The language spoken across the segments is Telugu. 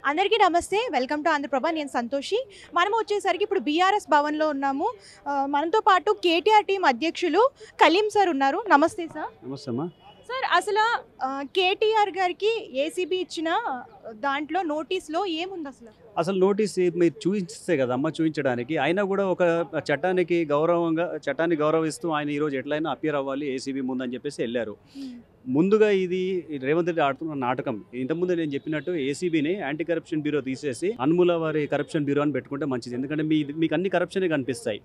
అందరికీ నమస్తే. Welcome to Andhra Prabha. నేను సంతోషి. మనం వచ్చేసరికి ఇప్పుడు బీఆర్ఎస్ భవన్‌లో ఉన్నాము. మనతో పాటు కేటీఆర్ టీమ్ అధ్యక్షులు కలీం సార్ ఉన్నారు. నమస్తే సార్. నమస్తే అమ్మా. సార్ అసలు కేటీఆర్ గారికి ఏసీబీ ఇచ్చిన దాంట్లో నోటీస్‌లో ఏముంది అసలు? అసలు నోటీస్ మీరు చూపిస్తే కదమ్మా చూపించడానికి. అయినా కూడా ఒక చట్టాన్ని గౌరవిస్తూ ఆయన ఈరోజు ఎట్లయినా అపియర్ అవ్వాలి ఏసీబీ ముందని చెప్పేసి వెళ్ళారు. ముందుగా ఇది రేవంత్ రెడ్డి ఆడుతున్న నాటకం. ఇంతకుముందు నేను చెప్పినట్టు ఏసీబీని యాంటీ కరప్షన్ బ్యూరో తీసేసి అన్ముల వారి కరప్షన్ బ్యూరో అని పెట్టుకుంటే మంచిది. ఎందుకంటే మీకు అన్ని కరప్షనే కనిపిస్తాయి.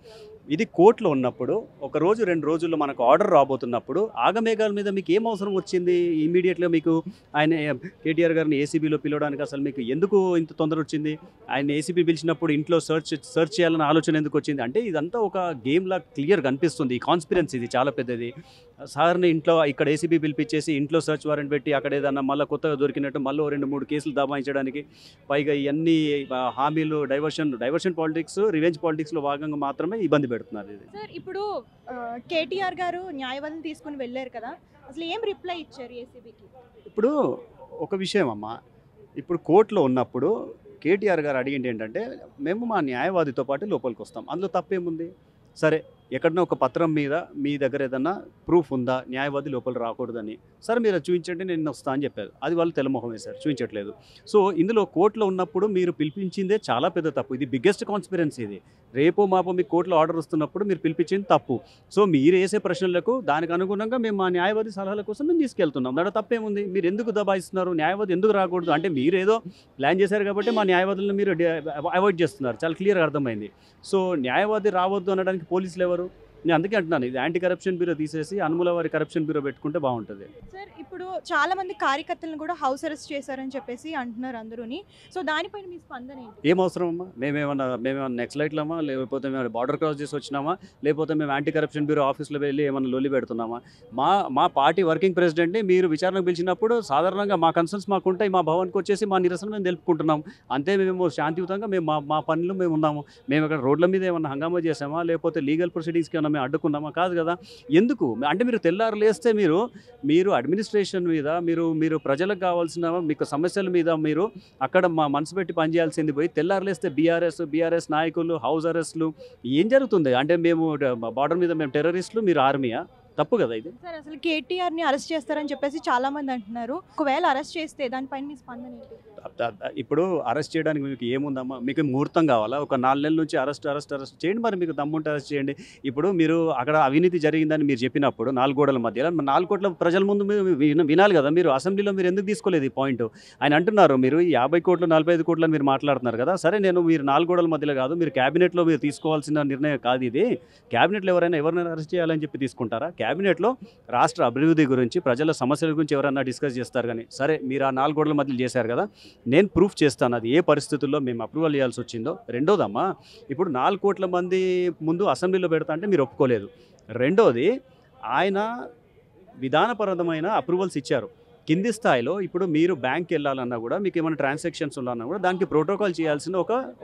ఇది కోర్టులో ఉన్నప్పుడు ఒక రోజు 2 రోజుల్లో మనకు ఆర్డర్ రాబోతున్నప్పుడు ఆగమేఘాల మీద మీకు ఏం అవసరం వచ్చింది? ఇమీడియట్గా మీకు ఆయన కేటీఆర్ గారిని ఏసీబీలో పిలవడానికి అసలు మీకు ఎందుకు ఇంత తొందర వచ్చింది? ఆయన ఏసీబీ పిలిచినప్పుడు ఇంట్లో సెర్చ్ చేయాలన్న ఆలోచన ఎందుకు వచ్చింది? అంటే ఇదంతా ఒక గేమ్ లా క్లియర్ కనిపిస్తుంది. ఈ కాన్స్పిరెన్సీ ఇది చాలా పెద్దది. సార్ని ఇంట్లో ఇక్కడ ఏసీబీ పిలిపించేసి ఇంట్లో సెర్చ్ వారెంట్ పెట్టి అక్కడ ఏదన్నా మళ్ళీ కొత్తగా దొరికినట్టు మళ్ళీ 2-3 కేసులు దబాయించడానికి, పైగా ఇవన్నీ హామీలు డైవర్షన్ పాలిటిక్స్, రివెంజ్ పాలిటిక్స్లో భాగంగా మాత్రమే ఇబ్బంది పెడుతున్నారు. ఇది సార్ ఇప్పుడు కేటీఆర్ గారు న్యాయవాదిని తీసుకుని వెళ్ళారు కదా, అసలు ఏం రిప్లై ఇచ్చారు ఏసీబీకి? ఇప్పుడు ఒక విషయం అమ్మా, ఇప్పుడు కోర్టులో ఉన్నప్పుడు కేటీఆర్ గారు అడిగింది ఏంటంటే, మేము మా న్యాయవాదితో పాటు లోపలికి వస్తాం, అందులో తప్పేముంది? సరే, ఎక్కడన్నా ఒక పత్రం మీద మీ దగ్గర ఏదన్నా ప్రూఫ్ ఉందా న్యాయవాది లోపల రాకూడదని? సరే మీరు అది చూపించండి, నేను వస్తా అని చెప్పారు. అది వాళ్ళు తెల్లమొహం వేశారు, చూపించట్లేదు. సో ఇందులో కోర్టులో ఉన్నప్పుడు మీరు పిలిపించిందే చాలా పెద్ద తప్పు. ఇది బిగ్గెస్ట్ కాన్స్పిరెన్సీ. ఇది రేపో మాపో మీకు కోర్టులో ఆర్డర్ వస్తున్నప్పుడు మీరు పిలిపించింది తప్పు. సో మీరు వేసే ప్రశ్నలకు దానికి అనుగుణంగా మేము మా న్యాయవాది సలహాల కోసం మేము తీసుకెళ్తున్నాం. దాంట్లో తప్పేముంది? మీరు ఎందుకు దబాయిస్తున్నారు? న్యాయవాది ఎందుకు రాకూడదు అంటే మీరు ఏదో ప్లాన్ చేశారు కాబట్టి మా న్యాయవాదులను మీరు అవాయిడ్ చేస్తున్నారు. చాలా క్లియర్గా అర్థమైంది. సో న్యాయవాది రావద్దు అనడానికి పోలీసులు ఎవరు? నేను అందుకే అంటున్నాను, ఇది యాంటీ కరప్షన్ బ్యూరో తీసేసి అన్ముల వారి కరప్షన్ బ్యూరో పెట్టుకుంటే బాగుంటుంది. సార్ ఇప్పుడు చాలా మంది కార్యకర్తలను కూడా హౌస్ అరెస్ట్ చేశారని చెప్పేసి అంటున్నారు అందరూని. సో దానిపైన మీ స్పందన ఏంటి? ఏం అవసరం అమ్మా? మేమేమన్నా నెక్స్ట్లైట్లమా, లేకపోతే మేము బార్డర్ క్రాస్ చేసి వచ్చినామా, లేకపోతే మేము యాంటీ కరప్షన్ బ్యూరో ఆఫీస్లో వెళ్ళి ఏమన్నా లొల్లి పెడుతున్నామా? మా పార్టీ వర్కింగ్ ప్రెసిడెంట్ని మీరు విచారణకు పిలిచినప్పుడు సాధారణంగా మా కన్సర్న్స్ మాకు ఉంటాయి, మా భవన్కి వచ్చేసి మా నిరసన మేము తెలుపుకుంటున్నాం. అంతే, మేము శాంతియుతంగా మేము మా పనులు మేము ఉన్నాము. మేము ఇక్కడ రోడ్ల మీద ఏమన్నా హంగామా చేసామా, లేకపోతే లీగల్ ప్రొసీడింగ్స్కి ఏమన్నా మేము అడ్డుకున్నామా? కాదు కదా. ఎందుకు అంటే మీరు తెల్లారు లేస్తే మీరు అడ్మినిస్ట్రేషన్ మీద, మీరు ప్రజలకు కావాల్సిన మీకు సమస్యల మీద మీరు అక్కడ మనసు పెట్టి పనిచేయాల్సింది పోయి తెల్లారులేస్తే బీఆర్ఎస్ నాయకులు హౌస్ అరెస్ట్లు ఏం జరుగుతుంది? అంటే మేము బార్డర్ మీద మేము టెర్రరిస్టులు, మీరు ఆర్మీయా? తప్పు కదా ఇది. సార్ అసలు కేటీఆర్ని అరెస్ట్ చేస్తారని చెప్పేసి చాలా మంది అంటున్నారు. ఒకవేళ అరెస్ట్ చేస్తే దానిపైన మీ స్పందన ఏంటి? ఇప్పుడు అరెస్ట్ చేయడానికి మీకు ఏముందమ్మా? మీకు ముహూర్తం కావాలా? ఒక 4 నెలల నుంచి అరెస్ట్ చేయండి. మరి మీకు దమ్ముంటే అరెస్ట్ చేయండి. ఇప్పుడు మీరు అక్కడ అవినీతి జరిగిందని మీరు చెప్పినప్పుడు 4 గోడల మధ్యలో 4 కోట్ల ప్రజల ముందు మీరు వినాలి కదా. మీరు అసెంబ్లీలో మీరు ఎందుకు తీసుకోలేదు ఈ పాయింట్? ఆయన అంటున్నారు మీరు 50 కోట్లు 45 కోట్లు అని మీరు మాట్లాడుతున్నారు కదా. సరే, మీరు 4 గోడల మధ్యలో కాదు, మీరు క్యాబినెట్లో మీరు తీసుకోవాల్సిన నిర్ణయం కాదు ఇది. క్యాబినెట్లో ఎవరినైనా అరెస్ట్ చేయాలని చెప్పి తీసుకుంటారా? క్యాబినెట్లో రాష్ట్ర అభివృద్ధి గురించి, ప్రజల సమస్యల గురించి ఎవరన్నా డిస్కస్ చేస్తారు. కానీ సరే, మీరు ఆ 4 గోడల మధ్యలో చేశారు కదా, నేను ప్రూఫ్ చేస్తాను అది ఏ పరిస్థితుల్లో మేము అప్రూవల్ చేయాల్సి వచ్చిందో. రెండోదమ్మా, ఇప్పుడు 4 కోట్ల మంది ముందు అసెంబ్లీలో పెడతా అంటే మీరు ఒప్పుకోలేదు. రెండోది, ఆయన విధానపరమైన అప్రూవల్స్ ఇచ్చారు. కింది స్థాయిలో ఇప్పుడు మీరు బ్యాంక్కి వెళ్ళాలన్నా కూడా, మీకు ఏమైనా ట్రాన్సాక్షన్స్ ఉన్నా కూడా దానికి ప్రోటోకాల్ చేయాల్సిన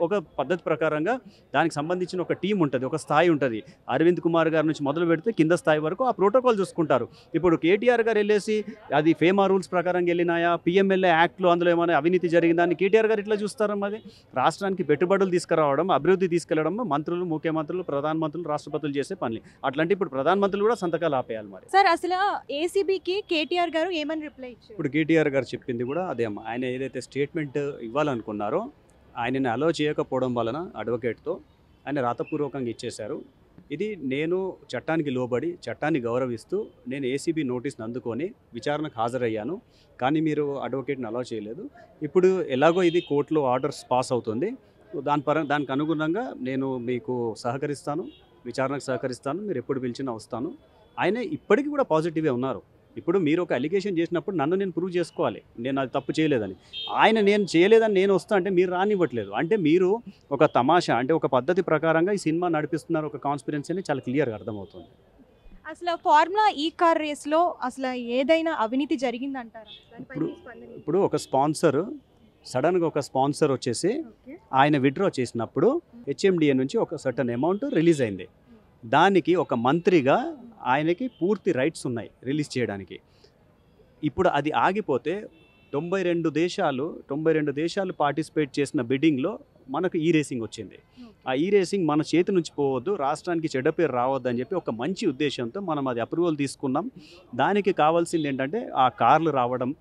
ఒక పద్ధతి ప్రకారంగా దానికి సంబంధించిన ఒక టీం ఉంటుంది, ఒక స్థాయి ఉంటుంది. అరవింద్ కుమార్ గారి నుంచి మొదలు పెడితే కింద స్థాయి వరకు ఆ ప్రోటోకాల్ చూసుకుంటారు. ఇప్పుడు కేటీఆర్ గారు వెళ్ళేసి అది ఫేమా రూల్స్ ప్రకారం వెళ్ళినాయా, పిఎంఎల్ఏ యాక్ట్లో అందులో ఏమైనా అవినీతి జరిగిందని కేటీఆర్ గారు ఇట్లా చూస్తారమ్మా? అది రాష్ట్రానికి పెట్టుబడులు తీసుకురావడం, అభివృద్ధి తీసుకెళ్లడం మంత్రులు, ముఖ్యమంత్రులు, ప్రధానమంత్రులు, రాష్ట్రపతులు చేసే పనులు. అట్లాంటి ఇప్పుడు ప్రధానమంత్రులు కూడా సంతకాలు ఆపేయాలి. మరి సార్ అసలు ఏసీబీకి కేటీఆర్ గారు ఏమని రిప్లై? ఇప్పుడు కేటీఆర్ గారు చెప్పింది కూడా అదే అమ్మ. ఆయన ఏదైతే స్టేట్మెంట్ ఇవ్వాలనుకున్నారో ఆయనని అలో చేయకపోవడం వలన అడ్వకేట్తో ఆయన రాతపూర్వకంగా ఇచ్చేశారు. ఇది నేను చట్టానికి లోబడి, చట్టాన్ని గౌరవిస్తూ నేను ఏసీబీ నోటీస్ని అందుకొని విచారణకు హాజరయ్యాను. కానీ మీరు అడ్వకేట్ని అలో చేయలేదు. ఇప్పుడు ఎలాగో ఇది కోర్టులో ఆర్డర్స్ పాస్ అవుతుంది. దానికి అనుగుణంగా నేను మీకు సహకరిస్తాను, విచారణకు సహకరిస్తాను. మీరు ఎప్పుడు పిలిచినా వస్తాను. ఆయన ఇప్పటికీ కూడా పాజిటివే ఉన్నారు. ఇప్పుడు మీరు ఒక అలిగేషన్ చేసినప్పుడు నన్ను నేను ప్రూవ్ చేసుకోవాలి, నేను అది తప్పు చేయలేదని. నేను చేయలేదని నేను వస్తా అంటే మీరు రానివ్వట్లేదు. అంటే మీరు ఒక తమాషా, అంటే ఒక పద్ధతి ప్రకారంగా ఈ సినిమా నడిపిస్తున్నారు. ఒక కాన్స్పిరెన్సీ అని చాలా క్లియర్గా అర్థమవుతుంది. అసలు ఫార్ములా ఈ కార్ రేస్లో అసలు ఏదైనా అవినీతి జరిగిందంటారా? ఇప్పుడు ఒక స్పాన్సర్ సడన్గా ఒక స్పాన్సర్ వచ్చేసి ఆయన విత్డ్రా చేసినప్పుడు హెచ్ఎండిఏ నుంచి ఒక సర్టన్ అమౌంట్ రిలీజ్ అయింది. దానికి ఒక మంత్రిగా ఆయనకి పూర్తి రైట్స్ ఉన్నాయి రిలీజ్ చేయడానికి. ఇప్పుడు అది ఆగిపోతే 92 దేశాలు పార్టిసిపేట్ చేసిన బిడ్డింగ్లో మనకు ఈ రేసింగ్ వచ్చింది. ఆ ఈ రేసింగ్ మన చేతి నుంచి పోవద్దు, రాష్ట్రానికి చెడ్డ పేరు రావద్దు అని చెప్పి ఒక మంచి ఉద్దేశంతో మనం అది అప్రూవల్ తీసుకున్నాం. దానికి కావాల్సింది ఏంటంటే ఆ కార్లు రావడం,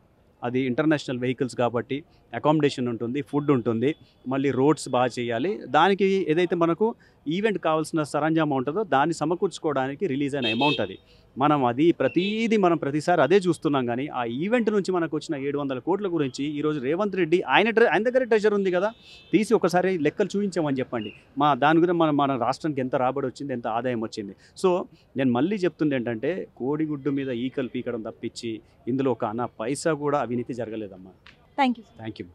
అది ఇంటర్నేషనల్ వెహికల్స్ కాబట్టి అకామిడేషన్ ఉంటుంది, ఫుడ్ ఉంటుంది, మళ్ళీ రోడ్స్ బాగా చేయాలి. దానికి ఏదైతే మనకు ఈవెంట్ కావాల్సిన సరంజామా ఉంటుందో దాన్ని సమకూర్చుకోవడానికి రిలీజ్ అయిన అమౌంట్ అది. మనం అది ప్రతిసారి అదే చూస్తున్నాం. కానీ ఆ ఈవెంట్ నుంచి మనకు వచ్చిన 700 కోట్ల గురించి ఈరోజు రేవంత్ రెడ్డి ఆయన దగ్గర ట్రెజర్ ఉంది కదా, తీసి ఒకసారి లెక్కలు చూపించామని చెప్పండి. దాని గురించి మన రాష్ట్రానికి ఎంత రాబడి వచ్చింది, ఎంత ఆదాయం వచ్చింది. సో నేను మళ్ళీ చెప్తుంది ఏంటంటే, కోడిగుడ్డు మీద ఈకలు పీకడం తప్పించి ఇందులో ఒక అన్న పైసా కూడా అవినీతి జరగలేదమ్మా. Thank you. Thank you.